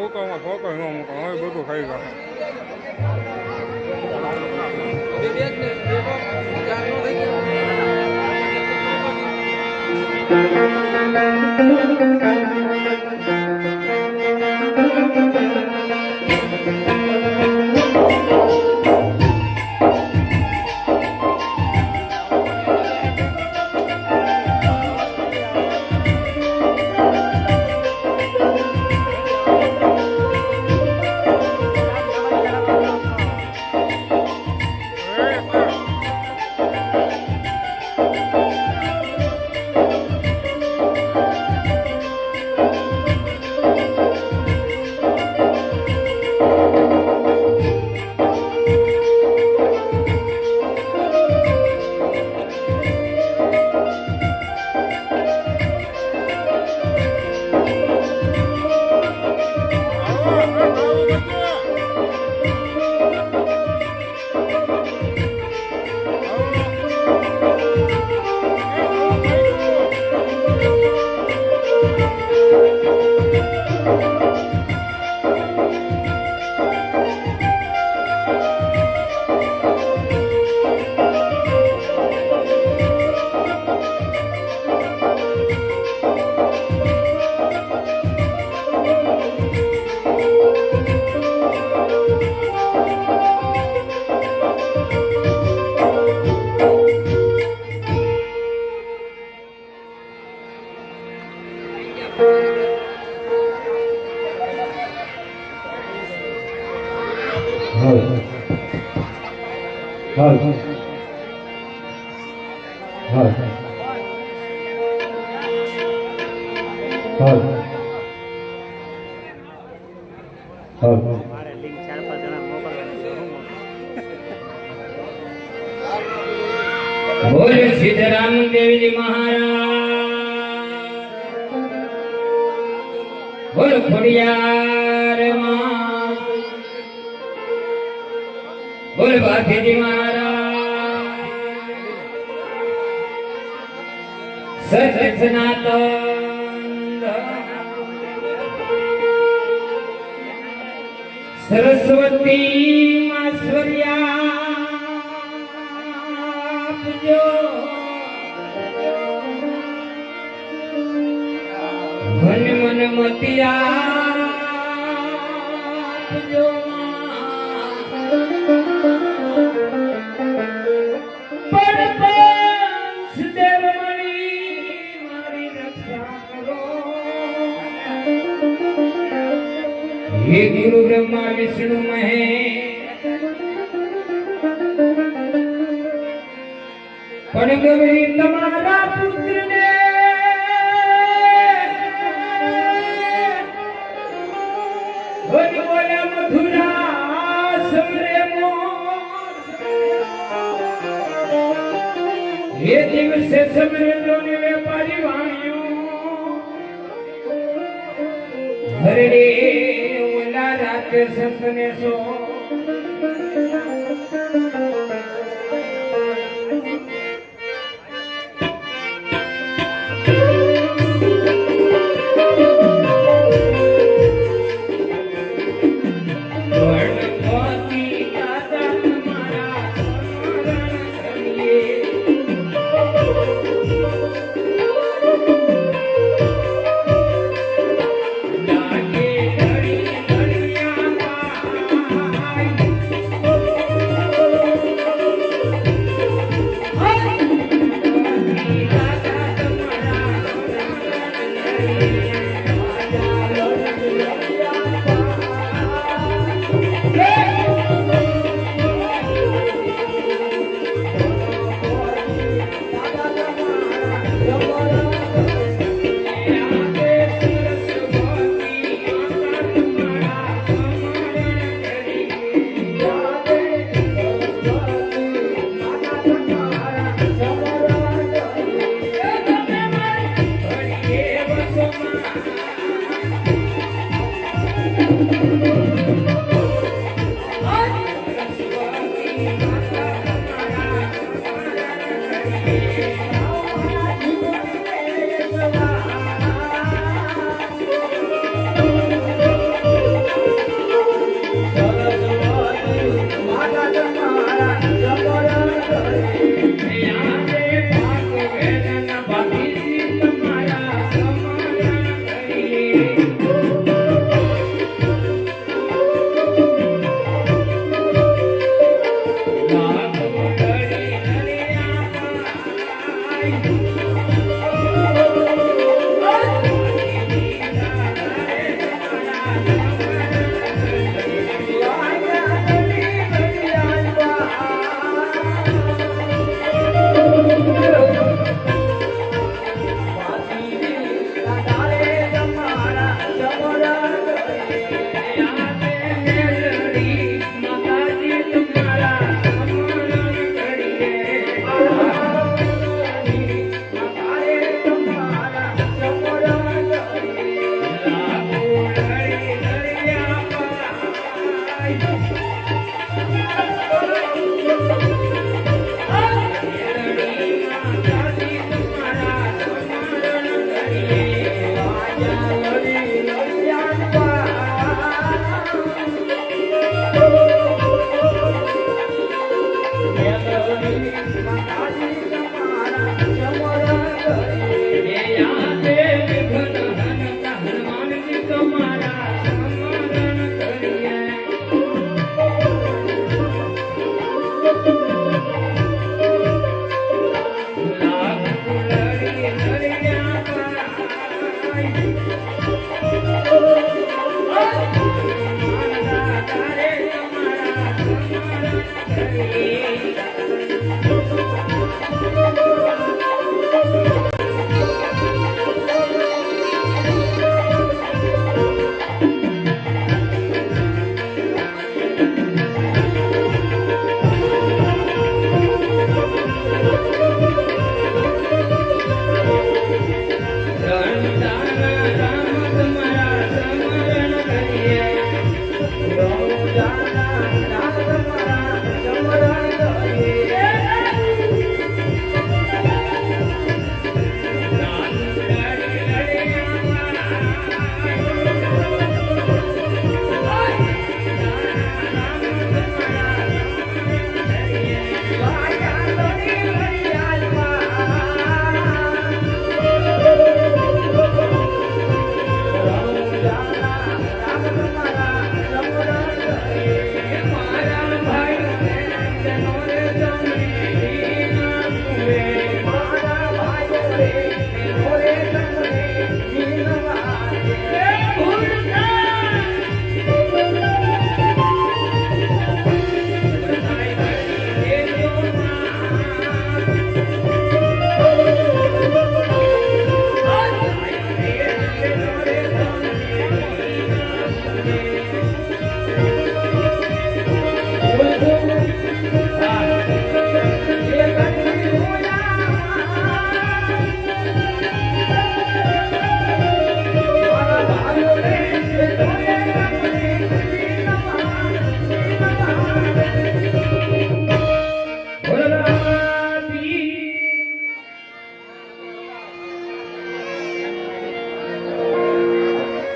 ઉકાળમાં focus ન મૂકો હવે બધું ખાઈ ગયા. बोल सीताराम देवी जी महाराज बोल खोड़ियार मां बोल बाधी जी महाराज सत्य सनातन सरस्वती मास्वर्या मन मन मतिया जो परपंच देवमणि मारी रक्षा करो हे गुरु ब्रह्मा विष्णु महेश पण गवरी तमारा पुत्र ने बोला मथुरा समरे ये दिवस समरे दोने व्यापारी वाणियों हरड़े ओला रात सपने सो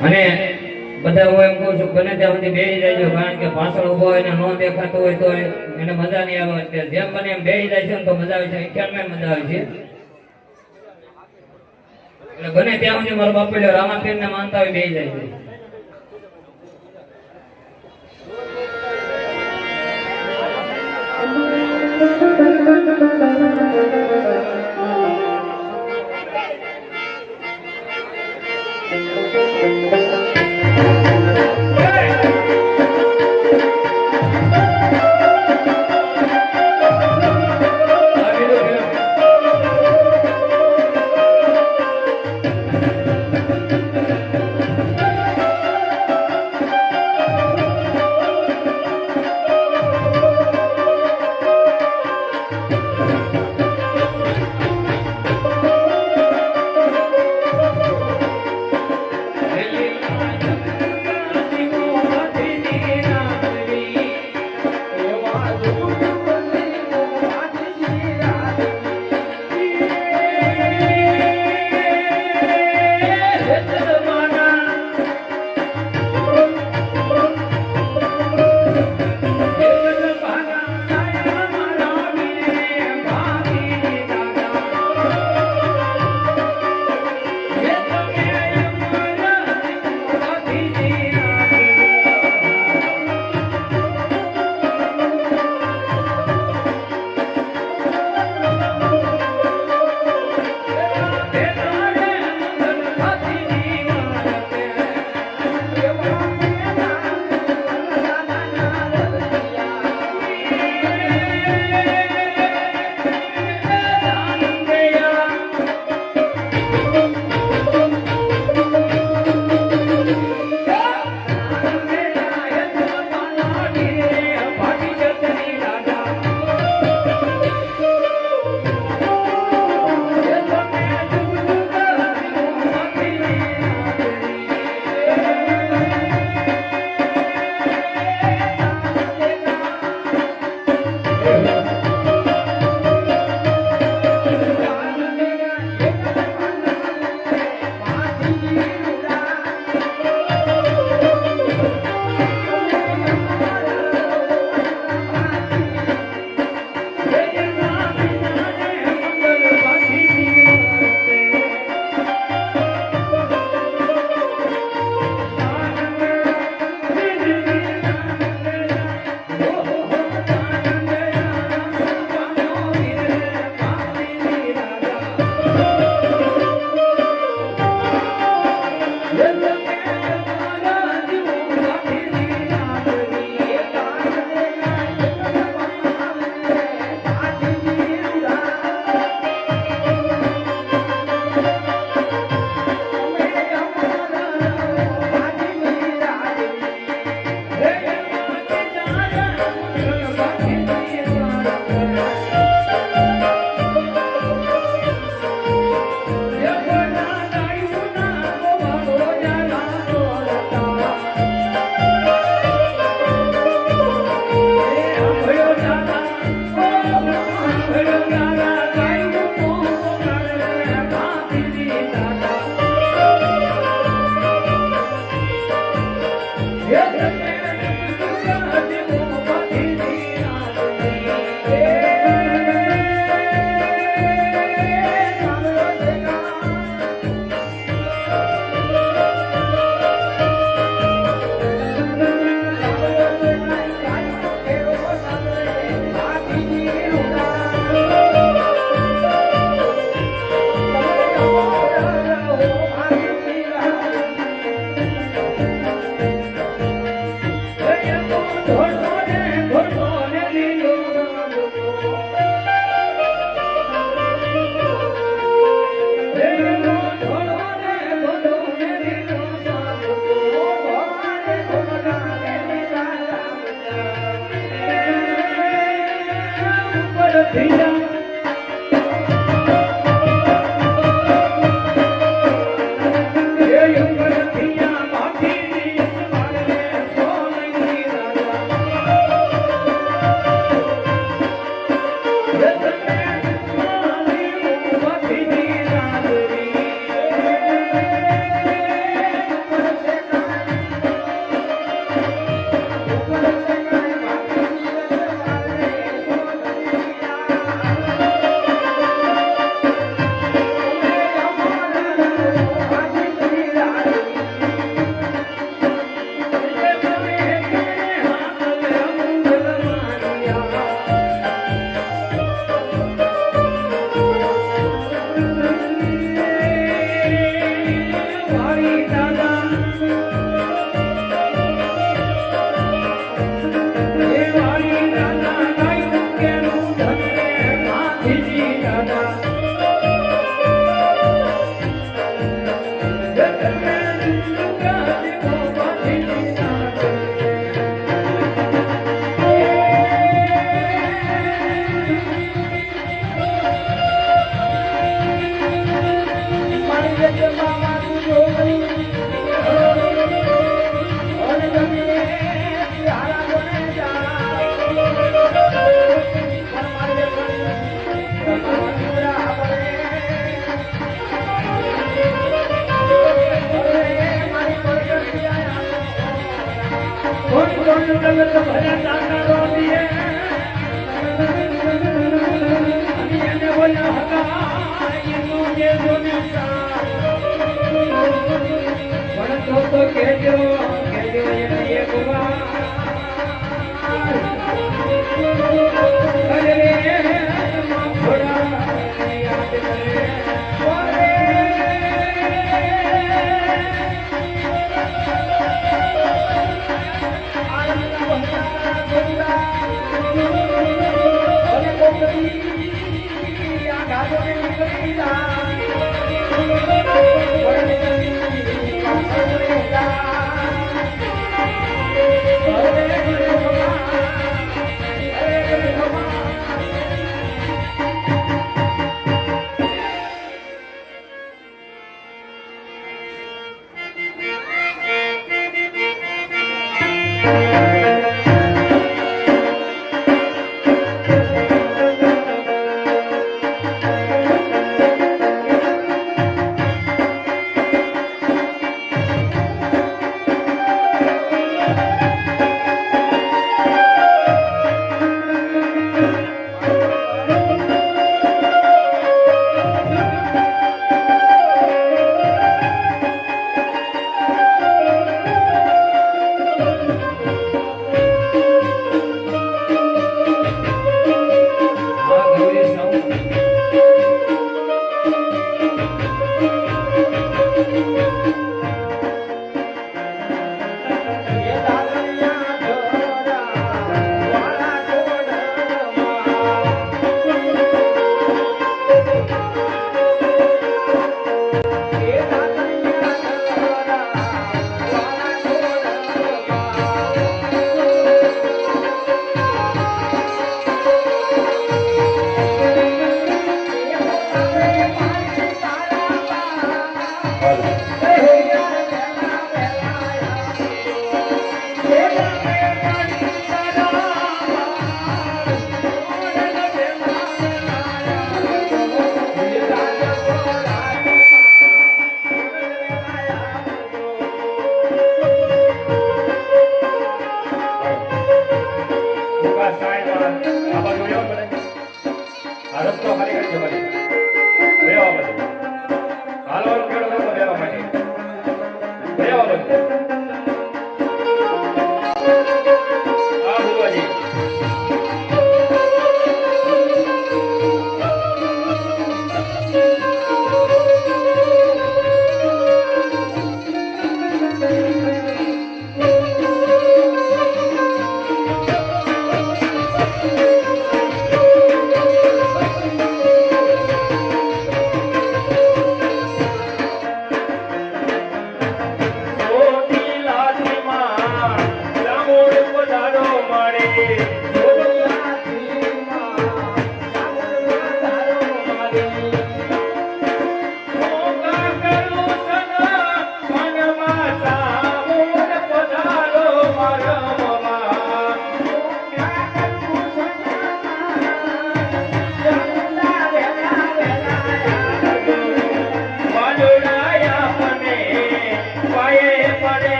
અને બધા હું એમ કહું છું બને ત્યાં સુધી બેસી જાય કારણ કે પાછળ ઉભો હોય ને ન દેખાતો હોય તો એને મજા નહીં આવે એટલે જેમ બને એમ બેસી જાય છે ને તો મજા આવે છે ખ્યાલમાં મજા આવે છે એટલે બને ત્યાં સુધી મારા બાપુ રામાપીર ને માનતા હોય બેસી જાય છે.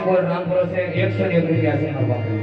બોલ રામપુરો છે 101 રૂપિયા છે એનો બાપુ.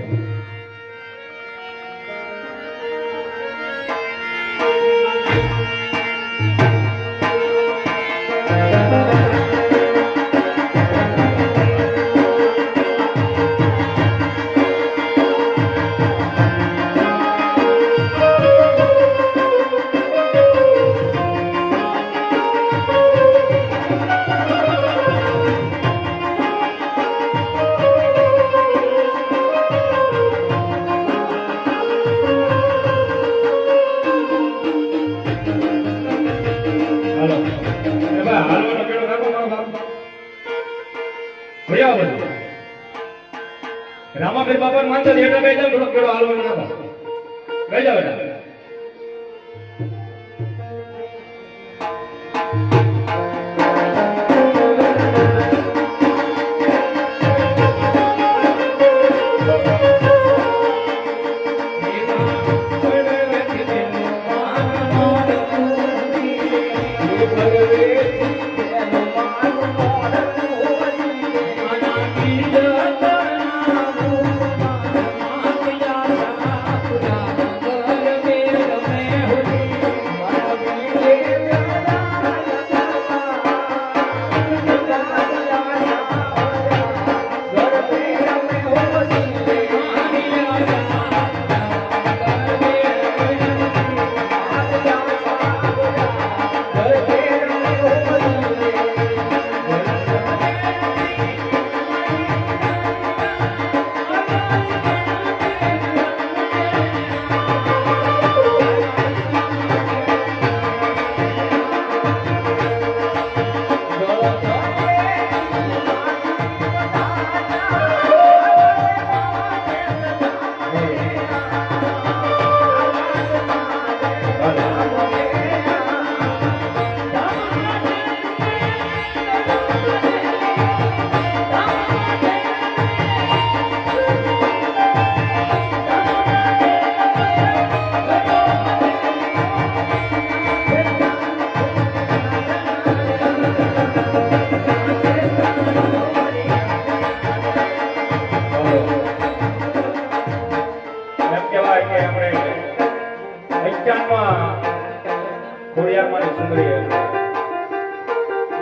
હાલો એ ભાઈ હાલવાનો પેલો રાખો મારો બાપ ભૈયા બધું રામાબેન બાપા માનતો એટલે બે જાવ થોડો પેલો હાલવાનો રાખો બે જાવ બેટા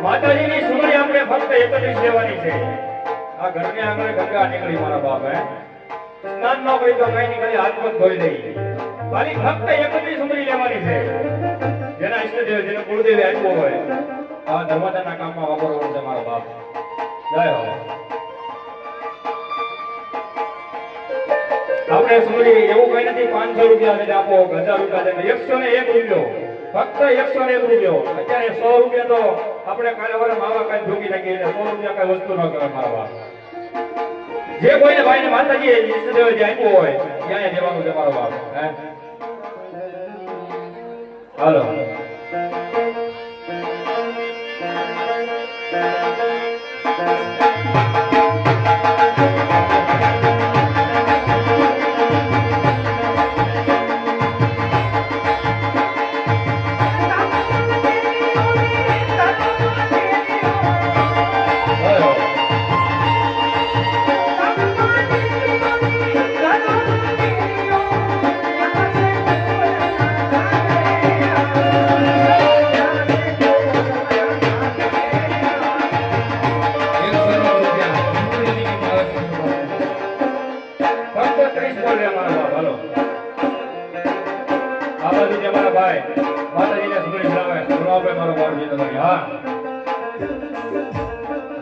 માતાજીની સુમરી આપણે ફક્ત 31 લેવાની છે. આ ઘરને આંગણે ગંગા નીકળી મારા બાપ હે સ્નાન ન કરી તો કઈ નીકળી હાથ પગ ધોઈ દઈ ખાલી ફક્ત 31 સુમરી લેવાની છે. જેના ઈષ્ટદેવ જેને કુળદેવી આપ્યો હોય આ ધર્મદાના કામમાં વાપરવાનું છે મારા બાપ. જય હો. આપણે સુમરી એવું કઈ નથી 500 રૂપિયા દે આપો 1000 રૂપિયા દે 101 રૂપિયો ફક્ત 101 રૂપિયો. અત્યારે 100 રૂપિયા તો આપણે કાલે વરે માવા કઈ ઢોકી નાખી એટલે 100 રૂપિયા કઈ વસ્તુ ન કરે મારા બાપ. જે કોઈને ભાઈને માતાજી ઈષ્ટદેવ જે આપ્યો હોય ત્યાં દેવાનું છે મારો બાપ. હે હાલો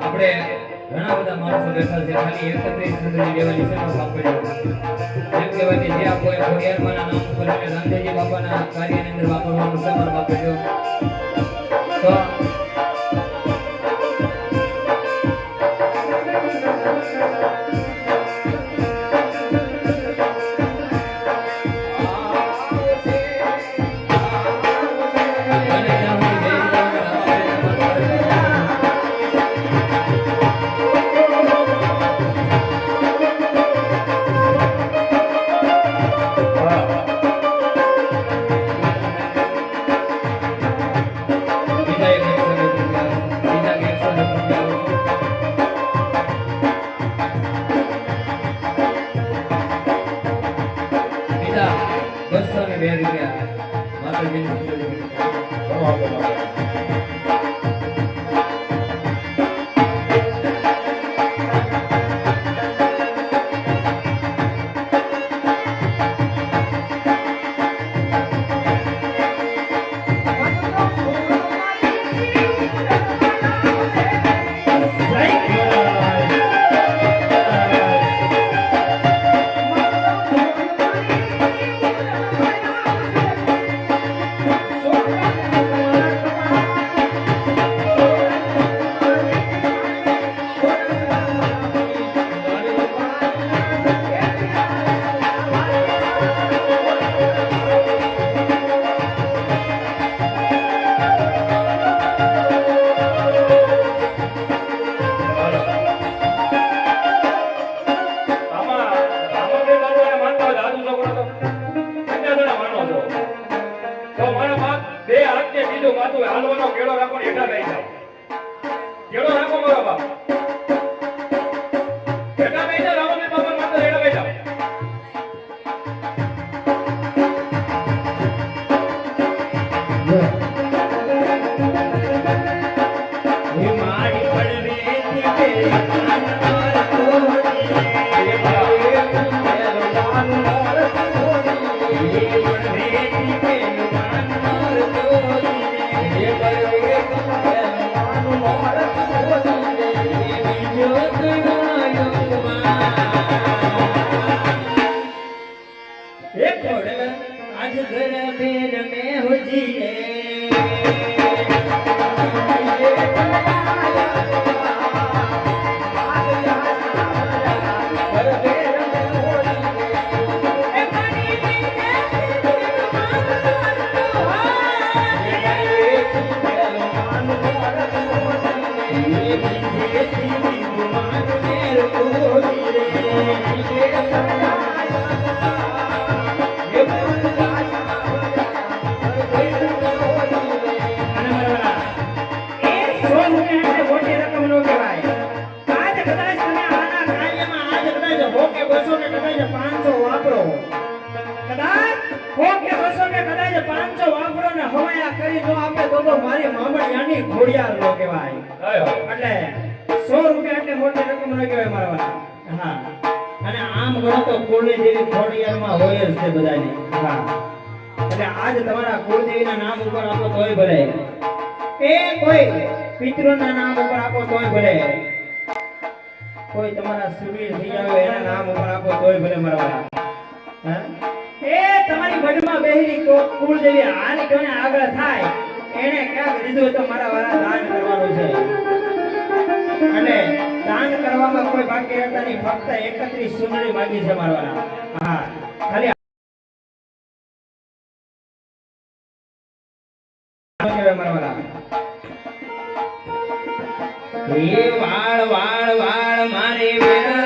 આપણે ઘણા બધા માણસો બેઠા છે ખાલી 31 સુંદરી લેવાની છે નો સાંભળ્યો જેમ કહેવાય કે જે આપો એ ખોડિયારમાંના નામ ઉપર અને રામદેવજી બાપાના કાર્યની અંદર વાપરવાનું છે મારો બાપે જો તો બીજા 202 રૂપિયા માતાજીની સુંદરી ઘણો આપો માતા. હાલવાનો કેળો રાખો ને હેઠા બેસી જાઓ. કેળો રાખો મારો બાપ. હેઠા બેસી જાઓ, રામદેવ બાબા માતા હેઠા બેસી જાઓ. મારી પડવે आज घर बेर में हो जिए મારી મામડિયાની ઘોડિયાર નો કહેવાય. એટલે 100 રૂપિયા એટલે મોટી રકમ ન કહેવાય મારા વાળા. હા, અને આમ ગણો તો કુળની દેવી ઘોડિયારમાં હોય જ છે બધાની. હા, એટલે આજ તમારા કુળદેવીના નામ ઉપર આપો તોય ભલે, એ કોઈ પિતૃના નામ ઉપર આપો તોય ભલે, કોઈ તમારા સુરવીર થઈ આવે એના નામ ઉપર આપો તોય ભલે મારા વાળા. હા, એ તમારી મઢમાં બેહરી કુળદેવી આની કોને આગળ થાય એને ક્યાંક દીધું તો મારા વાળા દાન કરવાનું છે. અને દાન કરવામાં કોઈ બાકી રહેતા નહીં, ફક્ત 31 સુંદરી માંગી છે મારા વાળા. હા, ખાલી મારા વાળા. એ વાળ વાળ વાળ મારી વેળા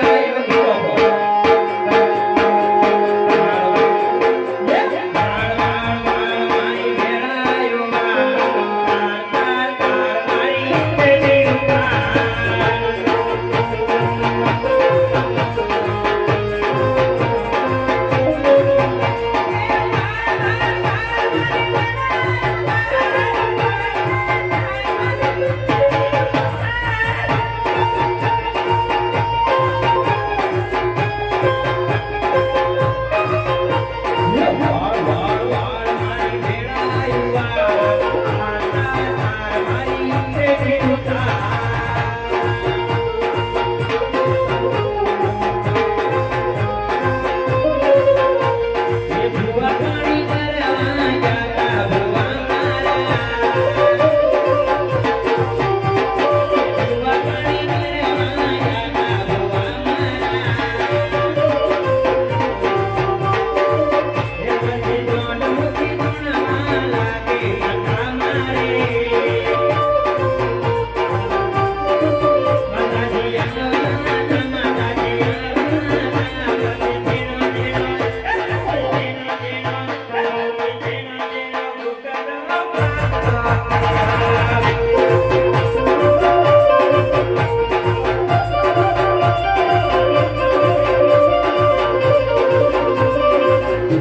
અને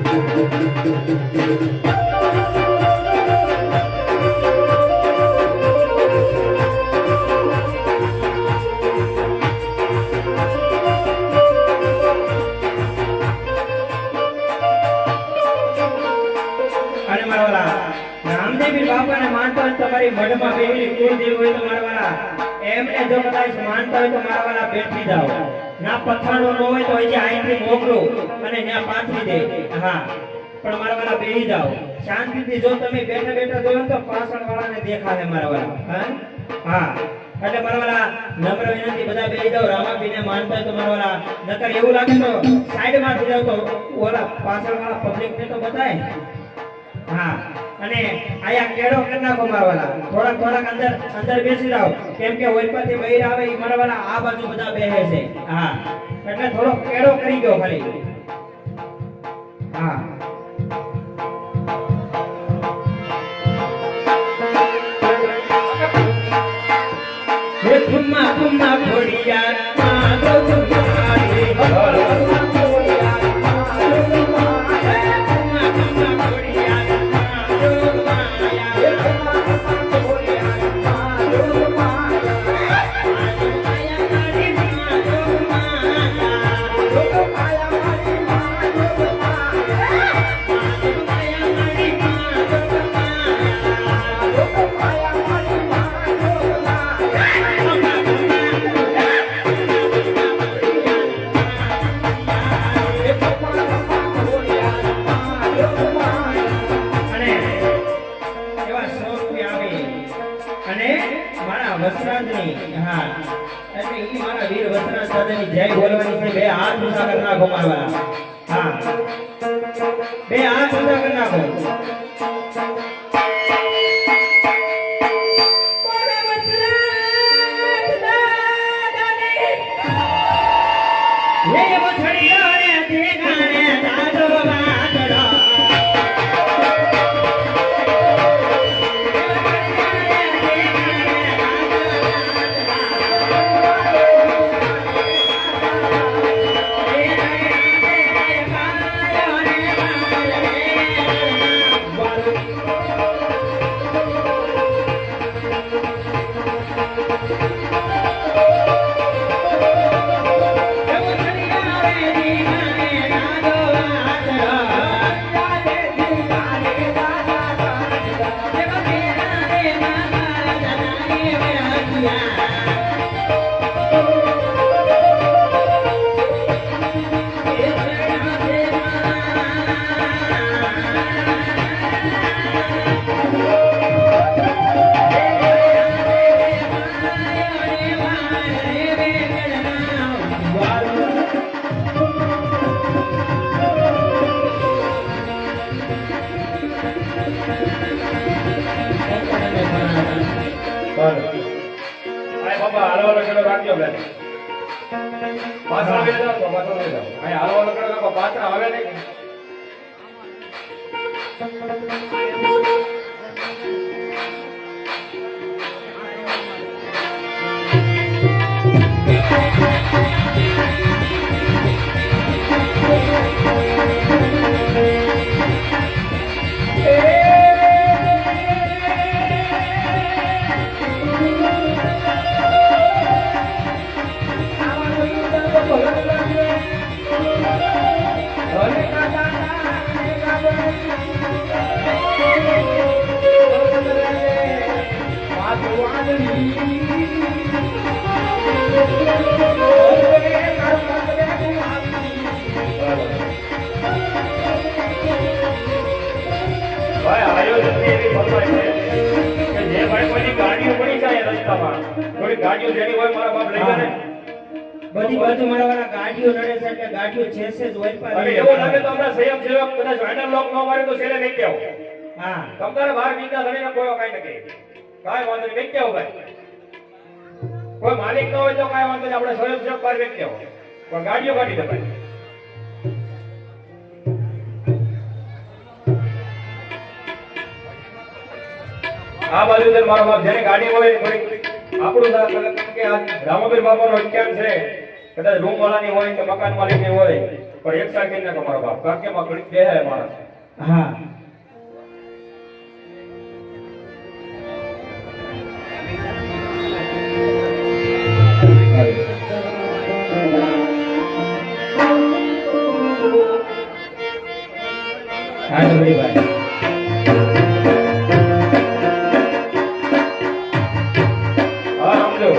મારા વાલા રામદેવી બાપાને માનતો હોય તો તમારી મઢમાં બેહી કુળદેવી હોય તો મારા વાલા એમને જો કદાચ માનતા હોય તો મારા વાલા બેઠી જાઓ ના પથાણો ન હોય તો હજી અહીંથી મોકલો અને ત્યાં પાથરી દે હા પણ મારા વાલા બેહી જાઓ શાંતિથી જો તમે બેઠા બેઠા જોયો ને તો પાછળ વાળાને દેખાશે મારા વાલા હા એટલે મારા વાલા નમ્ર વિનંતી બધા બેહી જાઓ રામાપીને માનતા હોય તો મારા વાલા નકર એવું લાગે તો સાઈડમાં થઈ જાવ તો ઓલા પાછળ વાળા પબ્લિકને તો બતાય હા અને આયા કેડો કરી નાખો મારવાલા થોડાક અંદર બેસી જાઓ કેમ કે ઓઈપાથી બહાર આવે ઈ મારવાલા આ બાજુ બધા બેહે છે હા એટલે થોડો કેડો કરી ગયો ખાલી હા હે ખુમ્મા ખુમ્મા ઘોડિયા માધો તમારી જય બોલવાની છે બે હાથ ઊંચા કરી નાખો મારવાલા હા બે હાથ ઊંચા કરી નાખો બધી બાજુ મારા ગાડીઓ નડે છે એટલે ગાડીઓ છે જ હોય પર એવું લાગે તો આપણા સંયમ સેવક કદાચ હેન્ડલ લોક ન મારે તો છેલ્લે નહીં કેવો હા તમારે બહાર નીકળા ધણીને કોઈ કાઈ ન કહે કાઈ વાંધો નહીં કેવો ભાઈ કોઈ માલિક ન હોય તો કાઈ વાંધો નહીં આપણે સ્વયં સેવક બહાર વેચ કેવો પણ ગાડીઓ કાઢી દે ભાઈ આ બાજુ દર મારો બાપ જેને ગાડી હોય થોડી આપણું કે આ રામાબીર બાપાનો અધ્યાન છે કદાચ રૂમ વાળાની હોય કે મકાન માલિકની હોય પણ એક સાઈડ કરીને મારા બાપ કારણ કે માં ઘડી બે હે માણસ હા હા ભાઈ હા સમજો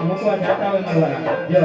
મૂકવા જતા હોય મળવાના જો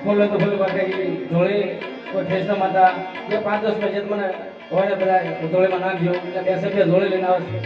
બોલે તો બોલે બાકી જોડે કોઈ ઠેસના માતા જે 5-10 બજેટ મને હોય ને બધા જોડેમાં નાખજો એટલે 2 સભ્ય જોડે લઈને આવે છે.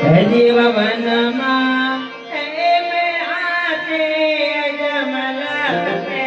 હેજી વનમાં એમે આતે અજમલા મે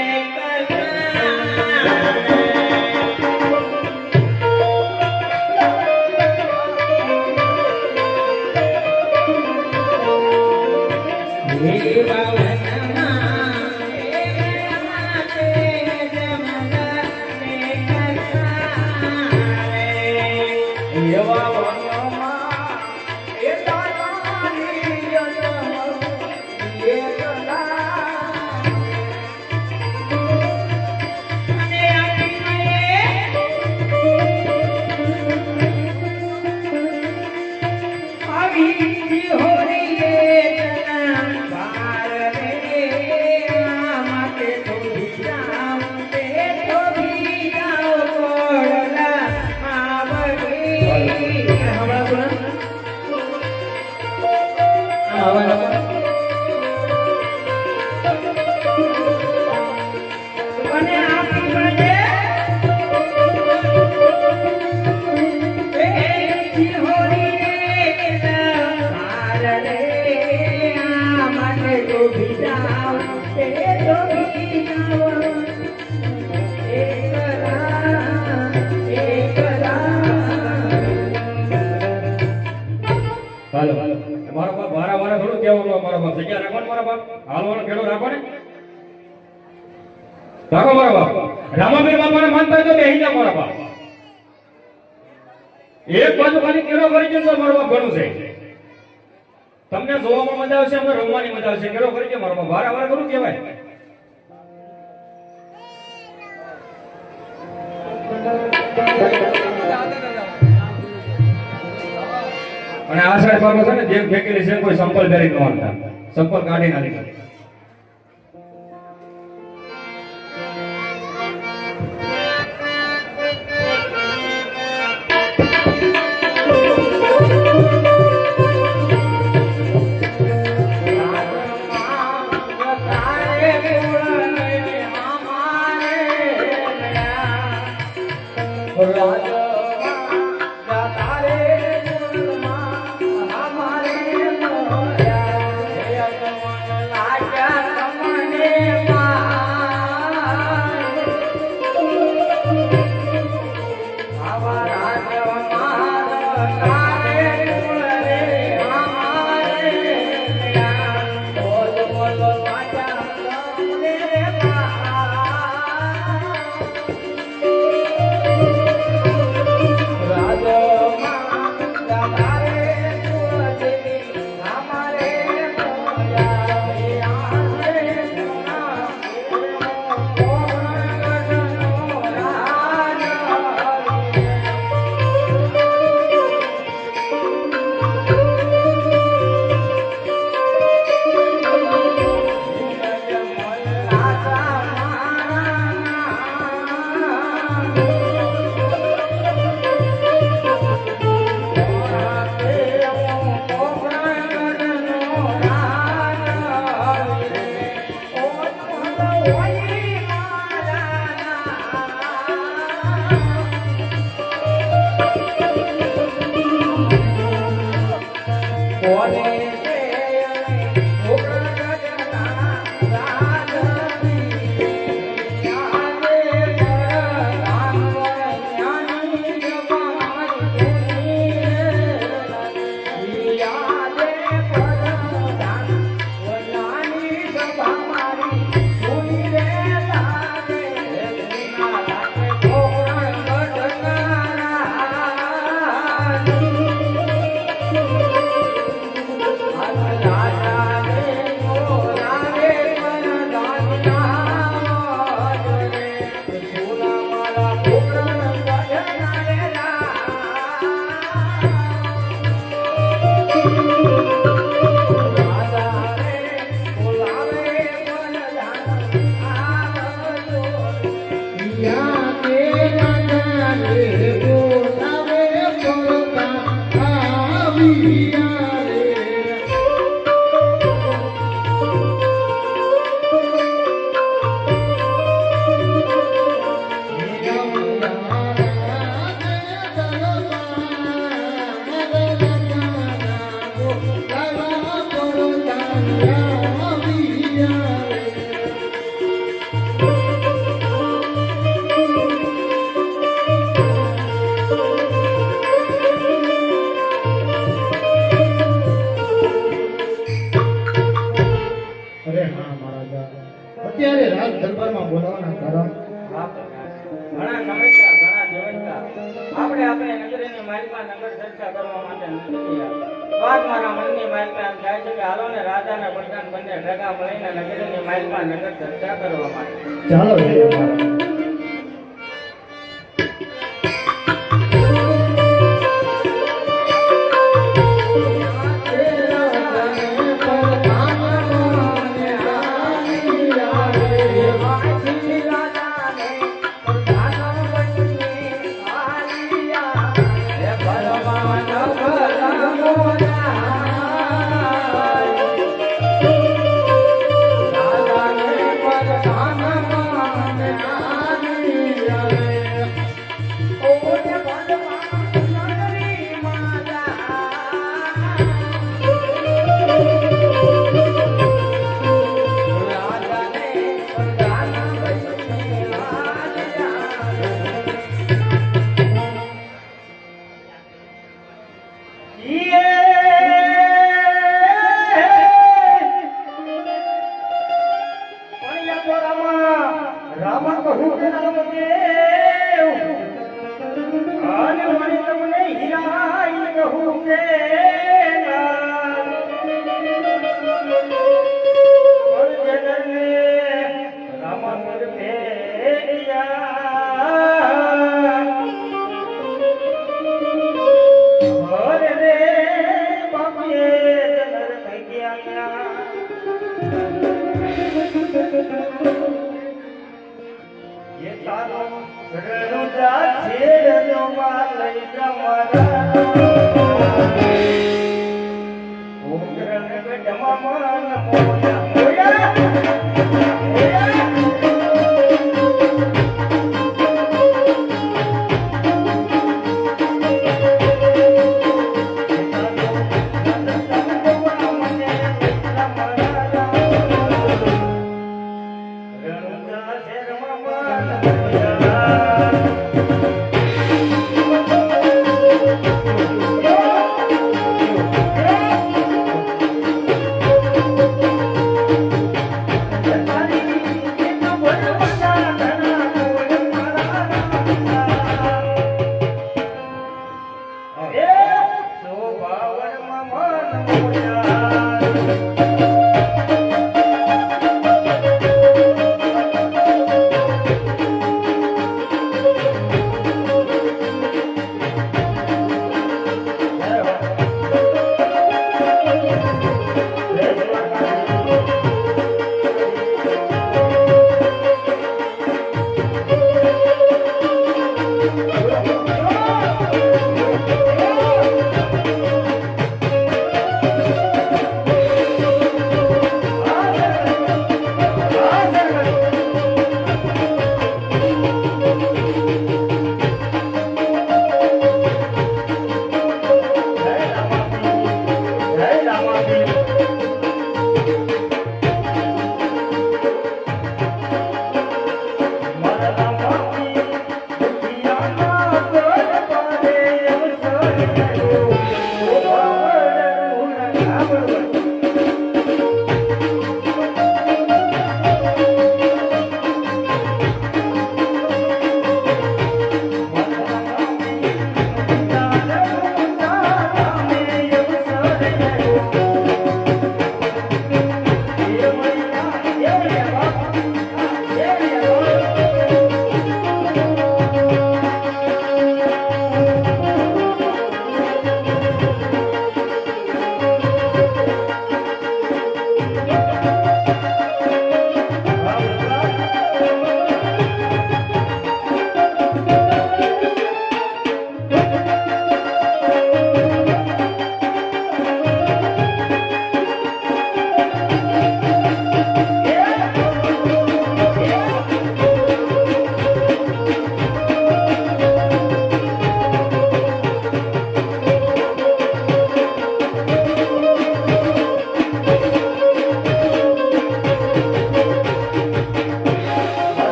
મારો બાપ વારા વારા થોડું કહેવાનું મારો બાપ જગ્યા રાખો ને મારા બાપ હાલવાનો ખેડો રાખો ને રાખો મારા બાપ રામાબીર બાપાને માનતા હોય તો બેહી જાઓ મારા બાપ એક બાજુ ખાલી કેળો કરી દો તો મારો બાપ ઘણું છે તમને જોવામાં મજા આવશે અમને રમવાની મજા આવશે કેળો કરી દો મારો બાપ વારા વારા થોડું કહેવાય અને આ સાઈડ પર છે ને જેમ ફેંકેલી છે કોઈ સંપલ કરી ન આનતા સંપલ કાઢી ના નીકળે I અત્યારે રાજ દરબારમાં બોલાવવાના કારણ ઘણા સમજતા ઘણા જોઈતા આપણે નગરીની માલિકા નગર ચર્ચા કરવા માટે નથી વાત મારા મનની માલિકા એમ થાય છે કે હાલો ને રાજાના પ્રધાન બંને ભેગા મળીને નગરીની માલિકા નગર ચર્ચા કરવા માટે ચાલો જઈએ મારા.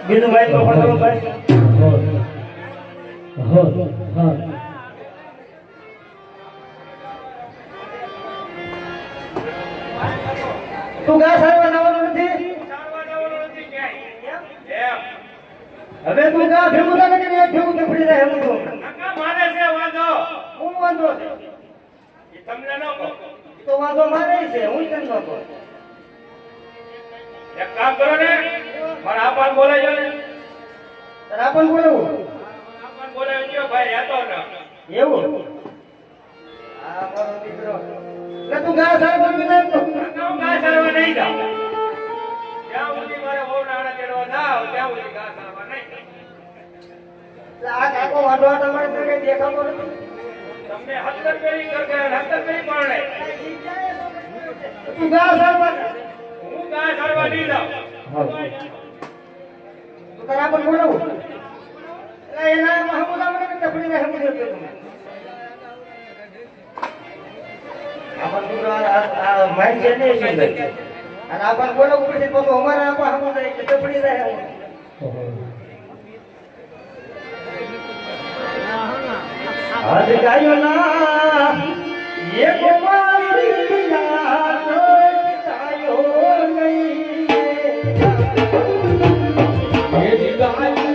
બીજું ભાઈ તો પણ ભાઈ તું ઘાસ હારવા જવાનું નથી હવે તું ઘા ભેગું ના કરી ભેગું તફડી જાય એમ તો મારે છે વાંધો હું વાંધો છે એ તમને ન કહો તો વાંધો મારે છે હું કેમ ન કહું એક કામ કરો ને મારા આપાન બોલાવી ને તારે આપણને બોલાવું આપાન બોલાવી ગયો ભાઈ હતો ને એવું આ મારો દીકરો એટલે તું ઘાસ હારવા નથી તો હું ઘાસ હારવા નહીં જાઉં જ્યાં સુધી મારે વહુના આડા તેડવા ના આવે ત્યાં સુધી ઘાસ હારવા નહીં આ કાકો વાંધો તમારે તો કઈ દેખાતો નથી તમને હત્તર પેરી હત્તર પેરી પરણે તું ઘાસ હારવા હું ઘાસ હારવા નહીં જાઉં તો તારે આપણને બોલાવું એટલે એના મહમૂદા મને તફડી રહે મુજબ તો તમે આપણ દીકરો આ માઇન્ડ છે ને છે અને આપણ બોલાવું પડશે તો અમારા આપા હમુદા એટલે તફડી રહે આજ ગાયો ના એ ગોમારી ના ગાયો નહીં એ ગાયો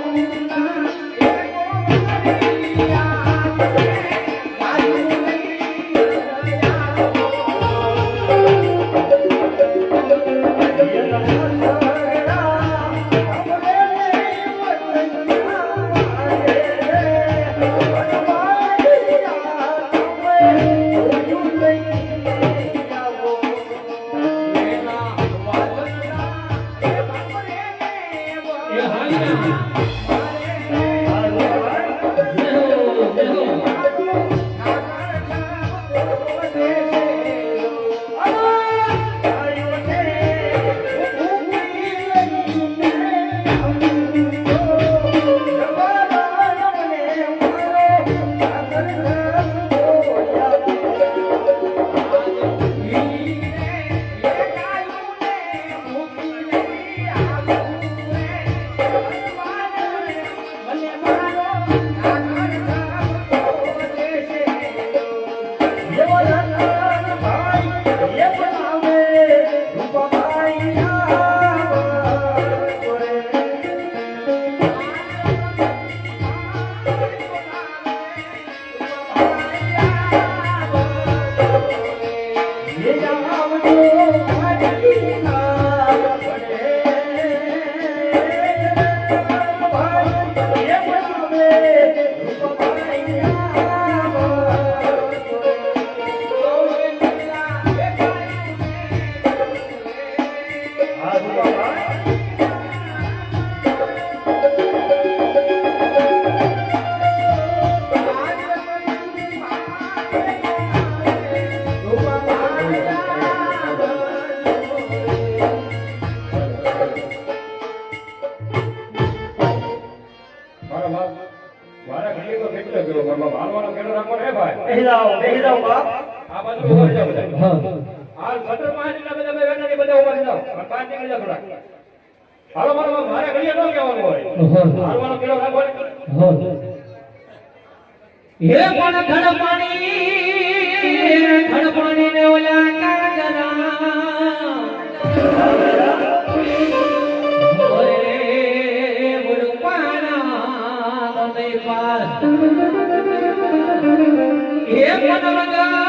મારા ઘડી તો કેટલો ગયો મારા હાલવાનો કેડો રાખો રે ભાઈ બેહી જાઓ બાપ આ બાજુ ઉભા રહી જાઓ બધા હાલ 17 5 ના બધા વેનાની બધા ઉભા રહી જાઓ અને 5 નીકળી જાઓ થોડા હાલો મારે ઘડીએ ન કહેવાનું હોય હાલવાનો કેડો રાખો હે કોણ ખડપાણી ને ઓલા કાગરા ઓરે બુડપાના દઈ પાર હે કોણ લગા